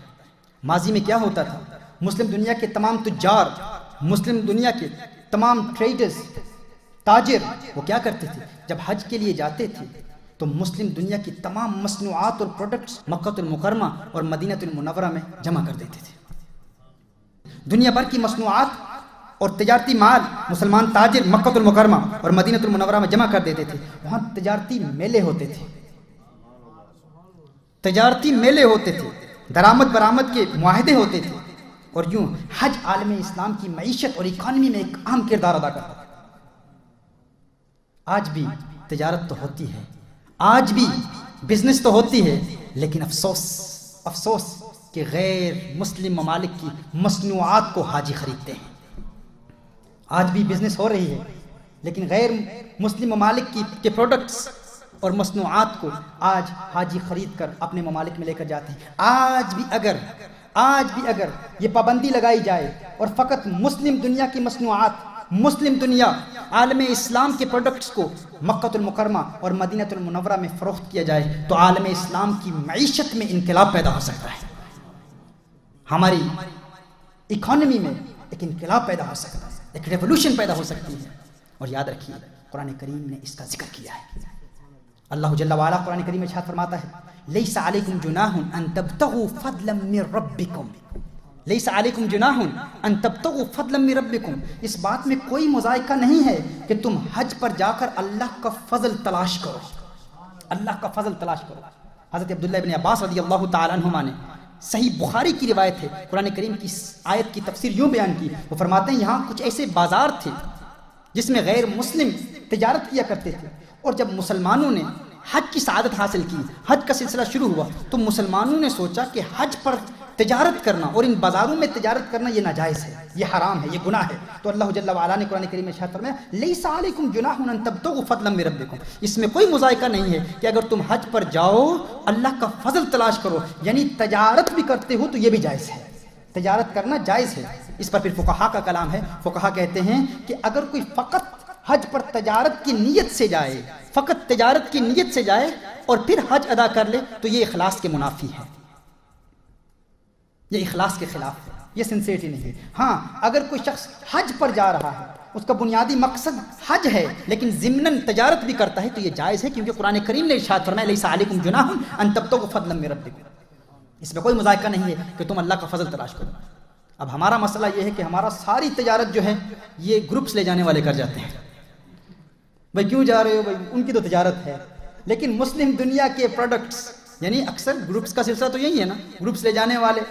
ماضی میں کیا ہوتا تھا؟ مسلم دنیا کے تمام تجار, مسلم دنیا کے تمام ٹریڈرز, تاجر, وہ کیا کرتے تھے؟ جب حج کے لیے جاتے تھے تو مسلم دنیا کی تمام مصنوعات اور پروڈکٹس مکہ المکرمہ اور مدینہ المنورہ میں جمع کر دیتے تھے. دنیا بھر کی مصنوعات اور تجارتی مال مسلمان تاجر مکہ المکرمہ اور مدینہ المنورہ میں جمع کر دیتے تھے. وہاں تجارتی میلے ہوتے تھے, تجارتی میلے ہوتے تھے, درآمد برآمد کے معاہدے ہوتے تھے, اور یوں حج عالم اسلام کی معیشت اور اکانومی میں ایک اہم کردار ادا کرتا ہے. آج بھی تجارت تو ہوتی ہے, آج بھی بزنس تو ہوتی ہے, لیکن افسوس کہ غیر مسلم ممالک کی مصنوعات کو حاجی خریدتے ہیں. آج بھی بزنس ہو رہی ہے, لیکن غیر مسلم ممالک کے پروڈکٹس اور مصنوعات کو آج حاجی خرید کر اپنے ممالک میں لے کر جاتے ہیں. آج بھی اگر یہ پابندی لگائی جائے اور فقط مسلم دنیا کی مصنوعات مسلم دنیا عالم اسلام کے پروڈکٹس کو مکہ المکرمہ اور مدینہ المنورہ میں فروخت کیا جائے تو عالم اسلام کی معیشت میں انقلاب پیدا ہو سکتا ہے، ہماری اکانومی میں ایک انقلاب پیدا ہو سکتا ہے، ایک ریولوشن پیدا ہو سکتی ہے۔ اور یاد رکھیے قرآن کریم نے اس کا ذکر کیا ہے۔ اللہ جل وعلا قرآن کریم میں ارشاد فرماتا ہے لیس علیکم جناح ان تبتغوا فضلا من ربکم، لیس علیکم جناح ان تبتغوا فضلا من ربکم، اس بات میں کوئی مذائقہ نہیں ہے کہ تم حج پر جا کر اللہ کا فضل تلاش کرو، اللہ کا فضل تلاش کرو۔ حضرت عبداللہ ابن عباس رضی اللہ تعالیٰ عنہما نے، صحیح بخاری کی روایت ہے، قرآن کریم کی آیت کی تفسیر یوں بیان کی، وہ فرماتے ہیں یہاں کچھ ایسے بازار تھے جس میں غیر مسلم تجارت کیا کرتے تھے، اور جب مسلمانوں نے حج کی سعادت حاصل کی، حج کا سلسلہ شروع ہوا، تو مسلمانوں نے سوچا کہ حج پر تجارت کرنا اور ان بازاروں میں تجارت کرنا یہ ناجائز ہے، یہ حرام ہے، یہ گناہ ہے۔ تو اللہ جل وعلا نے قرآن کریم میں ارشاد فرمایا لیس علیکم جناح ان تبتغوا فضلا من ربکم، اس میں کوئی مذائقہ نہیں ہے کہ اگر تم حج پر جاؤ اللہ کا فضل تلاش کرو، یعنی تجارت بھی کرتے ہو تو یہ بھی جائز ہے، تجارت کرنا جائز ہے۔ اس پر پھر فقہا کا کلام ہے، فقہا کہتے ہیں کہ اگر کوئی فقط حج پر تجارت کی نیت سے جائے، فقط تجارت کی نیت سے جائے اور پھر حج ادا کر لے تو یہ اخلاص کے منافی ہے، یہ اخلاص کے خلاف ہے، یہ سنسیریٹی نہیں ہے۔ ہاں اگر کوئی شخص حج پر جا رہا ہے، اس کا بنیادی مقصد حج ہے لیکن ضمناً تجارت بھی کرتا ہے تو یہ جائز ہے، کیونکہ قرآن کریم نے ارشاد فرمایا لیس علیکم جناح ان تبتغوا فضلا من ربکم، اس میں کوئی مذائقہ نہیں ہے کہ تم اللہ کا فضل تلاش کرو۔ اب ہمارا مسئلہ یہ ہے کہ ہمارا ساری تجارت جو ہے یہ گروپس لے جانے والے کر جاتے ہیں، بھائی کیوں جا رہے ہو، بھائی ان کی تو تجارت ہے، لیکن مسلم دنیا کے پروڈکٹس، یعنی اکثر گروپس کا سلسلہ تو یہی ہے نا، گروپس لے جانے والے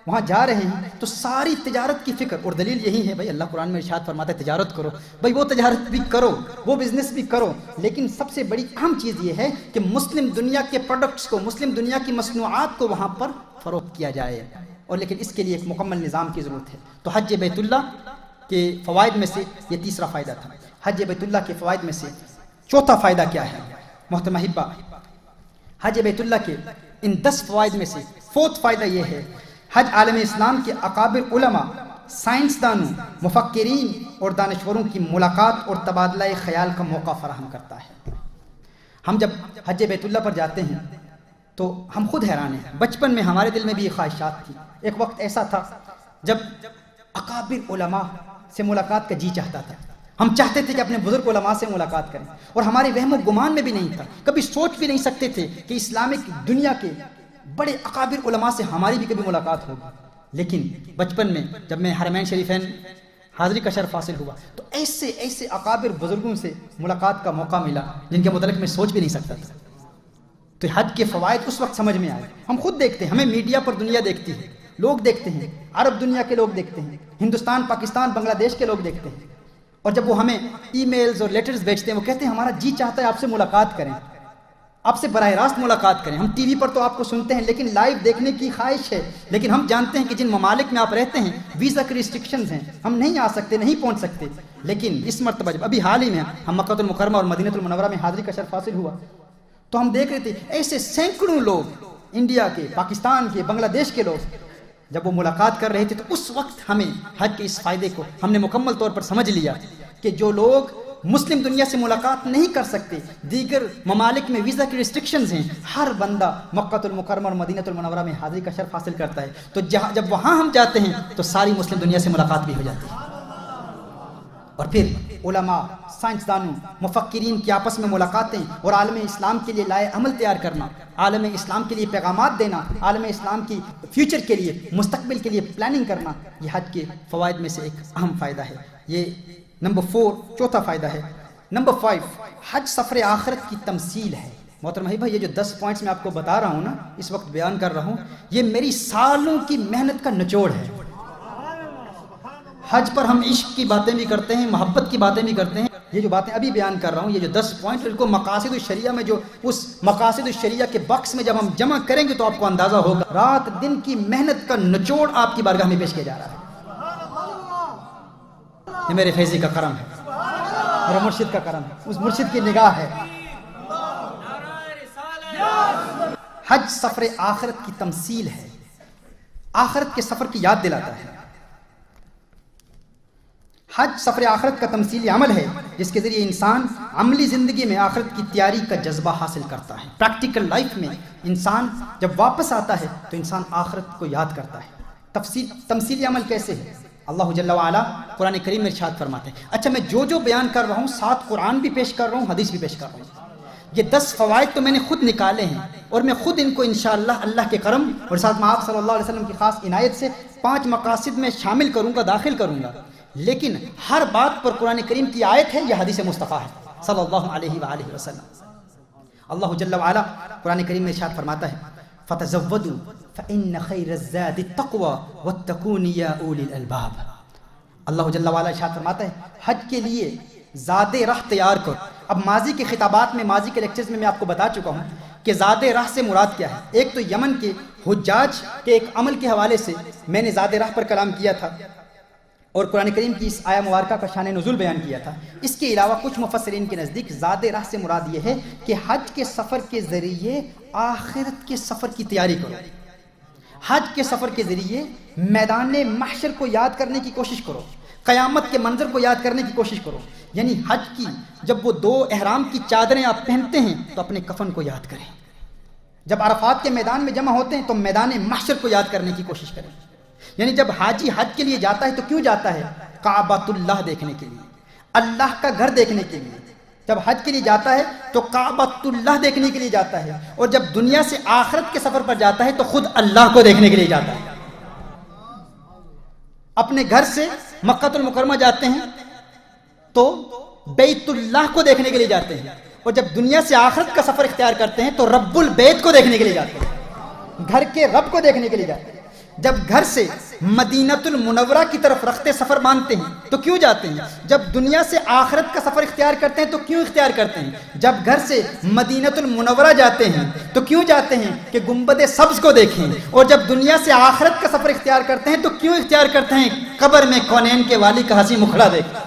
وہاں جا رہے ہیں تو ساری تجارت کی فکر، اور دلیل یہی ہے بھائی اللہ قرآن میں ارشاد فرماتا ہے تجارت کرو، بھائی وہ تجارت بھی کرو، وہ بزنس بھی کرو، لیکن سب سے بڑی اہم چیز یہ ہے کہ مسلم دنیا کے پروڈکٹس کو، مسلم دنیا کی مصنوعات کو وہاں پر فروخت کیا جائے، اور لیکن اس کے لیے ایک مکمل نظام کی ضرورت ہے۔ تو حج بیت اللہ کے فوائد میں سے یہ تیسرا فائدہ تھا۔ حج بیت اللہ کے فوائد میں سے چوتھا فائدہ کیا ہے محترم احبہ؟ حج بیت اللہ کے ان 10 فوائد میں سے 4تھ فائدہ یہ ہے، حج عالم اسلام کے اکابر علماء، سائنسدانوں، مفکرین اور دانشوروں کی ملاقات اور تبادلہ خیال کا موقع فراہم کرتا ہے۔ ہم جب حج بیت اللہ پر جاتے ہیں تو ہم خود حیران ہیں، بچپن میں ہمارے دل میں بھی یہ خواہشات تھی، ایک وقت ایسا تھا جب اکابر علماء سے ملاقات کا جی چاہتا تھا، ہم چاہتے تھے کہ اپنے بزرگ علماء سے ملاقات کریں، اور ہمارے وہم و گمان میں بھی نہیں تھا، کبھی سوچ بھی نہیں سکتے تھے کہ اسلامک دنیا کے بڑے اکابر علماء سے ہماری بھی کبھی ملاقات ہوگی۔ لیکن بچپن میں جب میں حرمین شریفین حاضری کا شرف حاصل ہوا تو ایسے ایسے اکابر بزرگوں سے ملاقات کا موقع ملا جن کے متعلق میں سوچ بھی نہیں سکتا تھا۔ تو حج کے فوائد اس وقت سمجھ میں آئے، ہم خود دیکھتے ہیں، ہمیں میڈیا پر دنیا دیکھتی ہے، لوگ دیکھتے ہیں، عرب دنیا کے لوگ دیکھتے ہیں، ہندوستان، پاکستان، بنگلہ دیش کے لوگ دیکھتے ہیں، اور جب وہ ہمیں ای میلز اور لیٹرز بھیجتے ہیں، وہ کہتے ہیں ہمارا جی چاہتا ہے آپ سے ملاقات کریں، آپ سے براہ راست ملاقات کریں، ہم ٹی وی پر تو آپ کو سنتے ہیں لیکن لائیو دیکھنے کی خواہش ہے، لیکن ہم جانتے ہیں کہ جن ممالک میں آپ رہتے ہیں ویزا کی ریسٹرکشنز ہیں، ہم نہیں آ سکتے، نہیں پہنچ سکتے۔ لیکن اس مرتبہ جب ابھی حال ہی میں ہم مکہ المکرمہ اور مدینہ المنورہ میں حاضری کا شرف حاصل ہوا تو ہم دیکھ رہے تھے ایسے سینکڑوں لوگ، انڈیا کے، پاکستان کے، بنگلہ دیش کے لوگ جب وہ ملاقات کر رہے تھے، تو اس وقت ہمیں حج کے اس فائدے کو ہم نے مکمل طور پر سمجھ لیا کہ جو لوگ مسلم دنیا سے ملاقات نہیں کر سکتے، دیگر ممالک میں ویزا کی ریسٹرکشنز ہیں، ہر بندہ مکہ المکرمہ اور مدینہ المنورہ میں حاضری کا شرف حاصل کرتا ہے، تو جب وہاں ہم جاتے ہیں تو ساری مسلم دنیا سے ملاقات بھی ہو جاتی ہے۔ اور پھر علماء، سائنسدانوں، مفکرین کی آپس میں ملاقاتیں اور عالم اسلام کے لیے لائے عمل تیار کرنا، عالم اسلام کے لیے پیغامات دینا، عالم اسلام کی فیوچر کے لیے، مستقبل کے لیے پلاننگ کرنا، یہ حج کے فوائد میں سے ایک اہم فائدہ ہے۔ یہ نمبر 4 چوتھا فائدہ ہے۔ نمبر 5 حج سفر آخرت کی تمثیل ہے۔ محترم بھائی یہ جو 10 پوائنٹس میں آپ کو بتا رہا ہوں نا، اس وقت بیان کر رہا ہوں، یہ میری سالوں کی محنت کا نچوڑ ہے۔ حج پر ہم عشق کی باتیں بھی کرتے ہیں، محبت کی باتیں بھی کرتے ہیں، یہ جو باتیں ابھی بیان کر رہا ہوں، یہ جو 10 پوائنٹ، ان کو مقاصد الشریعہ میں، جو اس مقاصد الشریعہ کے باکس میں جب ہم جمع کریں گے تو آپ کو اندازہ ہوگا رات دن کی محنت کا نچوڑ آپ کی بارگاہ میں پیش کیا جا رہا ہے۔ یہ میرے فیضی کا کرم ہے، میرے مرشد کا کرم ہے، اس مرشد کی نگاہ ہے۔ حج سفر آخرت کی تمثیل ہے، آخرت کے سفر کی یاد دلاتا ہے۔ حج سفر آخرت کا تمثیلی عمل ہے جس کے ذریعے انسان عملی زندگی میں آخرت کی تیاری کا جذبہ حاصل کرتا ہے. پریکٹیکل لائف میں انسان جب واپس آتا ہے تو انسان آخرت کو یاد کرتا ہے. تمثیلی عمل کیسے ہے؟ اللہ جل وعلا قرآن کریم میں ارشاد فرماتے ہیں. اچھا میں جو بیان کر رہا ہوں ساتھ قرآن بھی پیش کر رہا ہوں، حدیث بھی پیش کر رہا ہوں. یہ 10 فوائد تو میں نے خود نکالے ہیں اور میں خود ان کو انشاءاللہ اللہ کے کرم اور ساتھ میں آپ صلی اللہ علیہ وسلم کی خاص عنایت سے 5 مقاصد میں شامل کروں گا، داخل کروں گا. لیکن ہر بات پر قرآن کریم کی آیت ہے یا حدیث مصطفیٰ ہے صلی اللہ علیہ وآلہ وسلم. اللہ جل وعلا قرآن کریم میں ارشاد فرماتا ہے فَتَزَوَّدُوا فَإِنَّ خَيْرَ الزَّادِ التَّقْوَى وَاتَّقُونِ يَا أُولِي الْأَلْبَابِ. اللہ جل وعلا ارشاد فرماتا ہے حج کے لیے زاد راہ تیار کرو. اب ماضی کے خطابات میں، ماضی کے لیکچرز میں آپ کو بتا چکا ہوں کہ زاد راہ سے مراد کیا ہے. ایک تو یمن کے حجاج کے ایک عمل کے حوالے سے میں نے زاد راہ پر کلام کیا تھا اور قرآن کریم کی اس آیہ مبارکہ کا شان نزول بیان کیا تھا. اس کے علاوہ کچھ مفسرین کے نزدیک زاد راہ سے مراد یہ ہے کہ حج کے سفر کے ذریعے آخرت کے سفر کی تیاری کرو. حج کے سفر کے ذریعے میدان محشر کو یاد کرنے کی کوشش کرو، قیامت کے منظر کو یاد کرنے کی کوشش کرو. یعنی حج کی جب وہ 2 احرام کی چادریں آپ پہنتے ہیں تو اپنے کفن کو یاد کریں. جب عرفات کے میدان میں جمع ہوتے ہیں تو میدان محشر کو یاد کرنے کی کوشش کریں. یعنی جب حاجی حج کے لیے جاتا ہے تو کیوں جاتا ہے؟ کعبۃ اللہ دیکھنے کے لیے، اللہ کا گھر دیکھنے کے لیے. جب حج کے لیے جاتا ہے تو کعبۃ اللہ دیکھنے کے لیے جاتا ہے، اور جب دنیا سے آخرت کے سفر پر جاتا ہے تو خود اللہ کو دیکھنے کے لیے جاتا ہے. اپنے گھر سے مکہ المکرمہ جاتے ہیں تو بیت اللہ کو دیکھنے کے لیے جاتے ہیں، اور جب دنیا سے آخرت کا سفر اختیار کرتے ہیں تو رب البیت کو دیکھنے کے لیے جاتے ہیں، گھر کے رب کو دیکھنے کے لیے جاتے ہیں. جب گھر سے مدینۃ المنورہ کی طرف رخت سفر مانتے ہیں تو کیوں جاتے ہیں؟ جب دنیا سے آخرت کا سفر اختیار کرتے ہیں تو کیوں اختیار کرتے ہیں؟ جب گھر سے مدینۃ المنورہ جاتے ہیں تو کیوں جاتے ہیں؟ کہ گنبد سبز کو دیکھیں. اور جب دنیا سے آخرت کا سفر اختیار کرتے ہیں تو کیوں اختیار کرتے ہیں؟ قبر میں کونین کے والی کا حسین مکھڑا دیکھیں.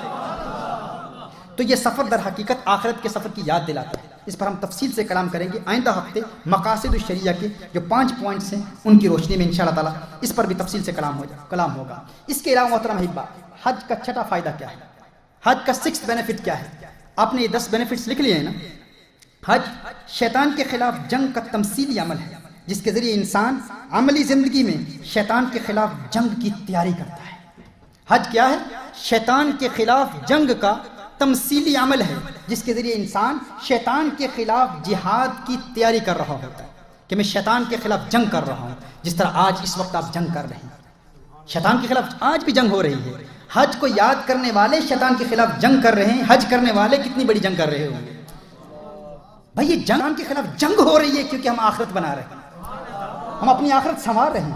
تو یہ سفر در حقیقت آخرت کے سفر کی یاد دلاتا ہے. اس پر ہم تفصیل سے کلام کریں گے آئندہ ہفتے. مقاصد الشریعہ کے جو 5 پوائنٹس ہیں ان کی روشنی میں انشاءاللہ تعالی اس پر بھی تفصیل سے کلام ہوگا. اس کے علاوہ محترم احبہ، حج کا 6واں فائدہ کیا ہے؟ حج کا 6th بینیفٹ کیا ہے؟ آپ نے یہ 10 بینیفٹس لکھ لیے ہیں نا. حج شیطان کے خلاف جنگ کا تمثیلی عمل ہے جس کے ذریعے انسان عملی زندگی میں شیطان کے خلاف جنگ کی تیاری کرتا ہے. حج کیا ہے؟ شیطان کے خلاف جنگ کا تمثیلی عمل ہے جس کے ذریعے انسان شیطان کے خلاف جہاد کی تیاری کر رہا ہوتا ہے کہ میں شیطان کے خلاف جنگ کر رہا ہوں. جس طرح آج اس وقت آپ جنگ کر رہے ہیں، شیطان کے خلاف آج بھی جنگ ہو رہی ہے. حج کو یاد کرنے والے شیطان کے خلاف جنگ کر رہے ہیں. حج کرنے والے کتنی بڑی جنگ کر رہے ہوں گے بھائی. یہ جنگ کے خلاف جنگ ہو رہی ہے کیونکہ ہم آخرت بنا رہے ہیں، ہم اپنی آخرت سنوار رہے ہیں.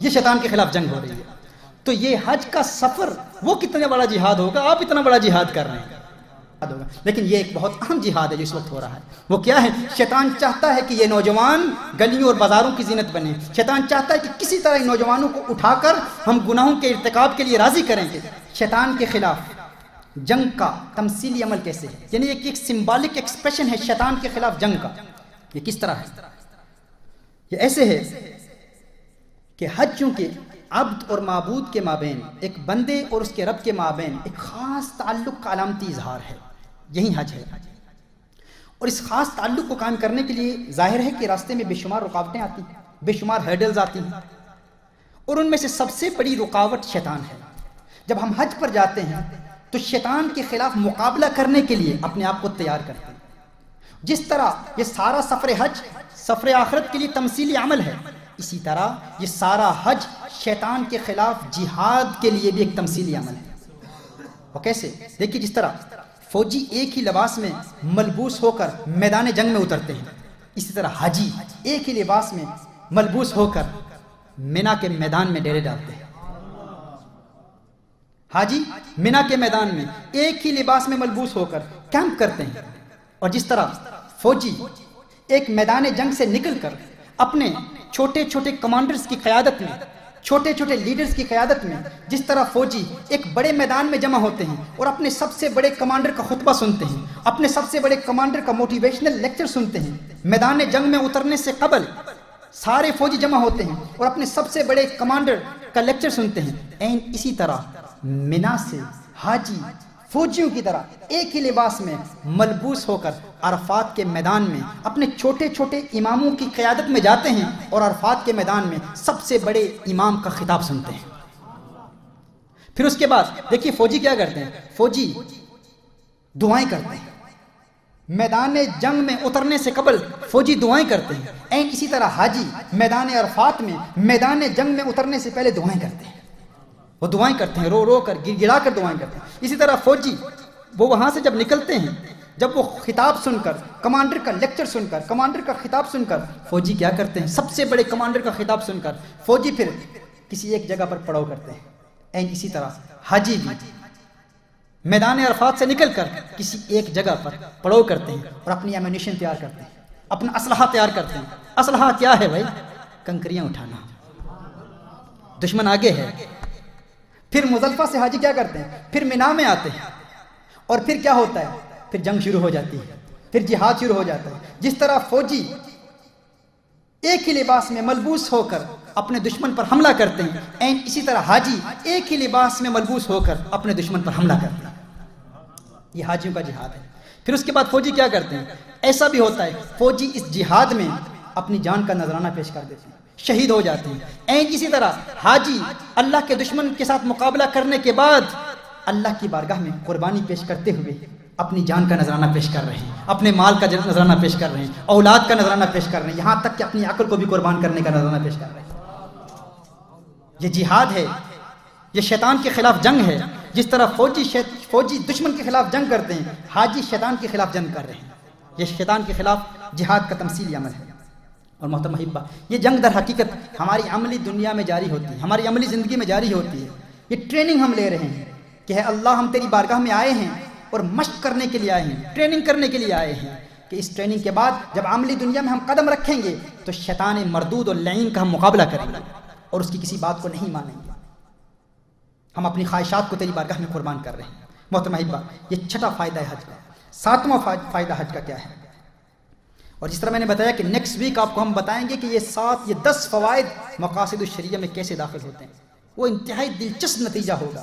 یہ شیطان کے خلاف جنگ ہو رہی ہے. تو یہ حج کا سفر وہ کتنا بڑا جہاد ہوگا. آپ اتنا بڑا جہاد کر رہے ہیں ہوگا. لیکن یہ ایک بہت اہم جہاد ہے جو اس وقت ہو رہا ہے. وہ کیا ہے؟ شیطان چاہتا ہے کہ یہ نوجوان گلیوں اور بازاروں کی زینت بنے. شیطان چاہتا ہے کہ کسی طرح ان نوجوانوں کو اٹھا کر ہم گناہوں کے ارتکاب کے لیے راضی کریں گے. شیطان کے خلاف جنگ کا تمثیلی عمل کیسے ہے؟ یعنی ایک سمبولک ایکسپریشن ہے شیطان کے خلاف جنگ کا. یہ کس طرح ہے؟ یہ ایسے ہے کہ حج چونکہ عبد اور معبود کے مابین، ایک بندے اور اس کے رب کے مابین ایک خاص تعلق کا علامتی اظہار ہے. یہی حج ہے. اور اس خاص تعلق کو قائم کرنے کے لیے ظاہر ہے کہ راستے میں بے شمار رکاوٹیں آتی ہیں، بے شمار ہرڈلز آتی ہیں، اور ان میں سے سب سے بڑی رکاوٹ شیطان ہے. جب ہم حج پر جاتے ہیں تو شیطان کے خلاف مقابلہ کرنے کے لیے اپنے آپ کو تیار کرتے ہیں. جس طرح یہ سارا سفر حج سفر آخرت کے لیے تمثیلی عمل ہے، اسی طرح یہ سارا حج شیطان کے خلاف جہاد کے لیے بھی ایک تمثیلی عمل ہے. وہ کیسے؟ دیکھیے، جس طرح فوجی ایک ہی لباس میں ملبوس ہو کر میدان جنگ میں اترتے ہیں، اسی طرح حاجی ایک ہی لباس میں ملبوس ہو کر مینا کے میدان میں ڈیرے ڈالتے ہیں. حاجی مینا کے میدان میں ایک ہی لباس میں ملبوس ہو کر کیمپ کرتے ہیں. اور جس طرح فوجی ایک میدان جنگ سے نکل کر اپنے چھوٹے چھوٹے کمانڈرز کی قیادت میں، چھوٹے چھوٹے لیڈرز کی قیادت میں، جس طرح فوجی ایک بڑے میدان میں جمع ہوتے ہیں اور اپنے سب سے بڑے کمانڈر کا خطبہ سنتے ہیں، اپنے سب سے بڑے کمانڈر کا موٹیویشنل لیکچر سنتے ہیں. میدان جنگ میں اترنے سے قبل سارے فوجی جمع ہوتے ہیں اور اپنے سب سے بڑے کمانڈر کا لیکچر سنتے ہیں، اینڈ اسی طرح منا سے حاجی فوجیوں کی طرح ایک ہی لباس میں ملبوس ہو کر عرفات کے میدان میں اپنے چھوٹے چھوٹے اماموں کی قیادت میں جاتے ہیں اور عرفات کے میدان میں سب سے بڑے امام کا خطاب سنتے ہیں۔ پھر اس کے بعد دیکھیے فوجی کیا کرتے ہیں، فوجی دعائیں کرتے ہیں، میدان جنگ میں اترنے سے قبل فوجی دعائیں کرتے ہیں، اینڈ اسی طرح حاجی میدان عرفات میں میدان جنگ میں اترنے سے پہلے دعائیں کرتے ہیں، وہ دعائیں کرتے ہیں، رو رو کر گر گڑا کر دعائیں کرتے ہیں۔ اسی طرح فوجی وہ وہاں سے جب نکلتے ہیں، جب وہ خطاب سن کر، کمانڈر کا لیکچر سن کر، کمانڈر کا خطاب سن کر فوجی کیا کرتے ہیں، سب سے بڑے کمانڈر کا خطاب سن کر فوجی پھر کسی ایک جگہ پر پڑاؤ کرتے ہیں، اینڈ اسی طرح حاجی بھی میدان عرفات سے نکل کر کسی ایک جگہ پر پڑاؤ کرتے ہیں اور اپنی ایمونیشن تیار کرتے ہیں، اپنا اسلحہ تیار کرتے ہیں۔ اسلحہ کیا ہے بھائی؟ کنکریاں اٹھانا، دشمن آگے ہے۔ پھر مزدلفہ سے حاجی کیا کرتے ہیں، پھر مینا میں آتے ہیں، اور پھر کیا ہوتا ہے، پھر جنگ شروع ہو جاتی ہے، پھر جہاد شروع ہو جاتا ہے۔ جس طرح فوجی ایک ہی لباس میں ملبوس ہو کر اپنے دشمن پر حملہ کرتے ہیں، اینڈ اسی طرح حاجی ایک ہی لباس میں ملبوس ہو کر اپنے دشمن پر حملہ کرتے ہیں۔ یہ حاجیوں کا جہاد ہے۔ پھر اس کے بعد فوجی کیا کرتے ہیں، ایسا بھی ہوتا ہے فوجی اس جہاد میں اپنی جان کا نذرانہ پیش کر دیتے ہیں، شہید ہو جاتے ہیں، اینڈ اسی طرح حاجی اللہ کے دشمن کے ساتھ مقابلہ کرنے کے بعد اللہ کی بارگاہ میں قربانی پیش کرتے ہوئے اپنی جان کا نذرانہ پیش کر رہے ہیں، اپنے مال کا نذرانہ پیش کر رہے ہیں، اولاد کا نذرانہ پیش کر رہے ہیں، یہاں تک کہ اپنی عقل کو بھی قربان کرنے کا نذرانہ پیش کر رہے ہیں۔ یہ جہاد ہے، یہ شیطان کے خلاف جنگ ہے۔ جس طرح فوجی دشمن کے خلاف جنگ کرتے ہیں، حاجی شیطان کے خلاف جنگ کر رہے ہیں۔ یہ شیطان کے خلاف جہاد کا تمثیلی عمل ہے۔ اور محترم احبہ، یہ جنگ در حقیقت ہماری عملی دنیا میں جاری ہوتی ہے، ہماری عملی زندگی میں جاری ہوتی ہے۔ یہ ٹریننگ ہم لے رہے ہیں کہ ہے اللہ ہم تیری بارگاہ میں آئے ہیں اور مشق کرنے کے لیے آئے ہیں، ٹریننگ کرنے کے لیے آئے ہیں کہ اس ٹریننگ کے بعد جب عملی دنیا میں ہم قدم رکھیں گے تو شیطان مردود اور لعین کا ہم مقابلہ کریں گے اور اس کی کسی بات کو نہیں مانیں گے۔ ہم اپنی خواہشات کو تیری بارگاہ میں قربان کر رہے ہیں۔ محترم احبہ، یہ چھٹا فائدہ ہے حج کا۔ ساتواں فائدہ حج کا کیا ہے؟ اور جس طرح میں نے بتایا کہ نیکسٹ ویک آپ کو ہم بتائیں گے کہ یہ 10 فوائد مقاصد الشریعہ میں کیسے داخل ہوتے ہیں، وہ انتہائی دلچسپ نتیجہ ہوگا۔